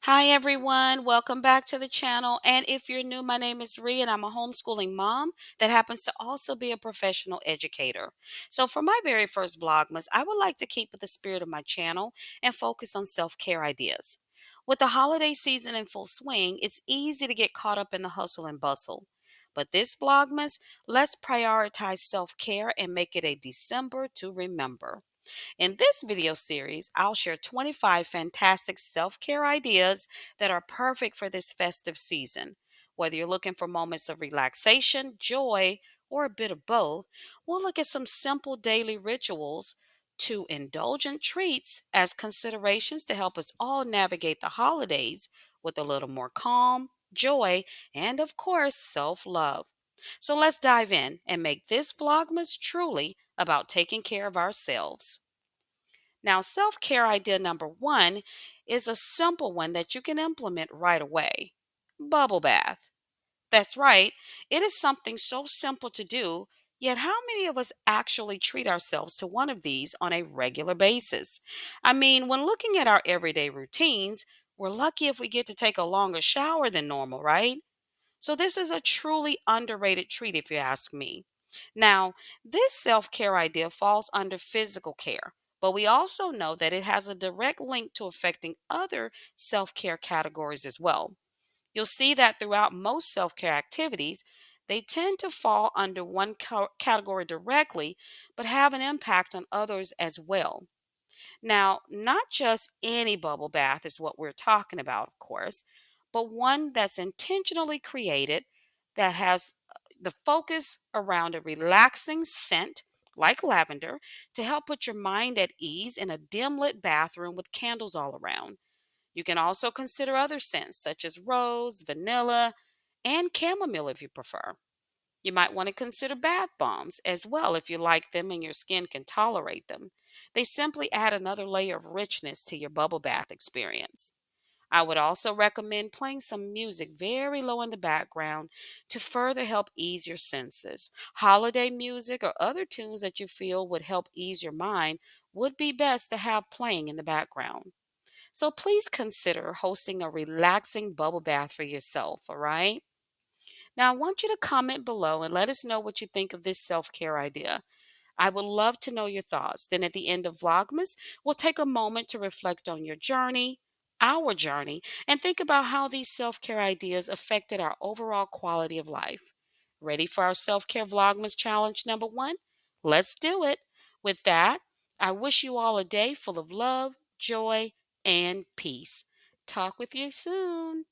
Hi everyone, welcome back to the channel. And if you're new, my name is Ree and I'm a homeschooling mom that happens to also be a professional educator. So for my very first Vlogmas, I would like to keep with the spirit of my channel and focus on self-care ideas. With the holiday season in full swing, it's easy to get caught up in the hustle and bustle. But this Vlogmas, let's prioritize self-care and make it a December to remember. In this video series, I'll share 25 fantastic self care ideas that are perfect for this festive season. Whether you're looking for moments of relaxation, joy, or a bit of both, we'll look at some simple daily rituals to indulgent treats as considerations to help us all navigate the holidays with a little more calm, joy, and of course, self love. So let's dive in and make this Vlogmas truly about taking care of ourselves. Now, self care idea number one is a simple one that you can implement right away: bubble bath. That's right, it is something so simple to do, yet, how many of us actually treat ourselves to one of these on a regular basis? I mean, when looking at our everyday routines, we're lucky if we get to take a longer shower than normal, right? So, this is a truly underrated treat, if you ask me. Now, this self care idea falls under physical care, but we also know that it has a direct link to affecting other self care categories as well. You'll see that throughout most self care activities, they tend to fall under one category directly, but have an impact on others as well. Now, not just any bubble bath is what we're talking about, of course, but one that's intentionally created that has the focus around a relaxing scent like lavender to help put your mind at ease in a dim lit bathroom with candles all around. You can also consider other scents such as rose, vanilla, and chamomile if you prefer. You might want to consider bath bombs as well if you like them and your skin can tolerate them. They simply add another layer of richness to your bubble bath experience. I would also recommend playing some music very low in the background to further help ease your senses. Holiday music or other tunes that you feel would help ease your mind would be best to have playing in the background. So please consider hosting a relaxing bubble bath for yourself, all right? Now, I want you to comment below and let us know what you think of this self care idea. I would love to know your thoughts. Then at the end of Vlogmas, we'll take a moment to reflect on your journey, our journey, and think about how these self care ideas affected our overall quality of life. Ready for our self care Vlogmas challenge number one? Let's do it. With that, I wish you all a day full of love, joy, and peace. Talk with you soon.